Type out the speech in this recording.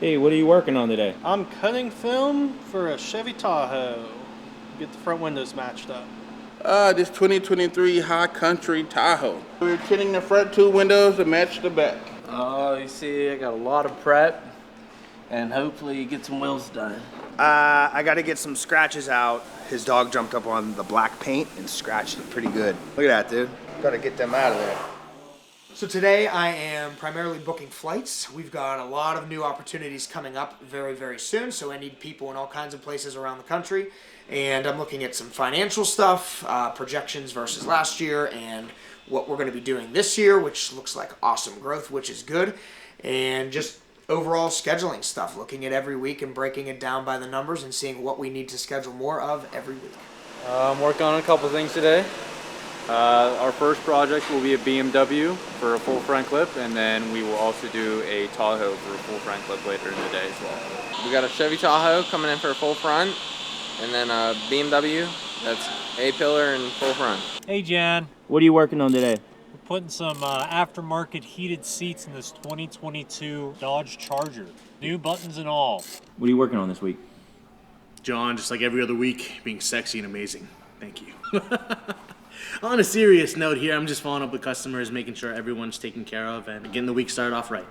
Hey, what are you working on today? I'm cutting film for a Chevy Tahoe. Get the front windows matched up. This 2023 High Country Tahoe. We're tinting the front two windows to match the back. Oh, you see, I got a lot of prep, and hopefully get some wheels done. I got to get some scratches out. His dog jumped up on the black paint and scratched it pretty good. Look at that, dude. Got to get them out of there. So today I am primarily booking flights. We've got a lot of new opportunities coming up very, very soon. So I need people in all kinds of places around the country. And I'm looking at some financial stuff, projections versus last year, and what we're going to be doing this year, which looks like awesome growth, which is good. And just overall scheduling stuff, looking at every week and breaking it down by the numbers and seeing what we need to schedule more of every week. I'm working on a couple things today. Our first project will be a BMW for a full front clip, and then we will also do a Tahoe for a full front clip later in the day as well. We got a Chevy Tahoe coming in for a full front, and then a BMW that's A-pillar and full front. Hey Jan, What are you working on today? we're putting some aftermarket heated seats in this 2022 Dodge Charger. New buttons and all. What are you working on this week? John, just like every other week, being sexy and amazing. Thank you. On a serious note here, I'm just following up with customers, making sure everyone's taken care of and getting the week started off right.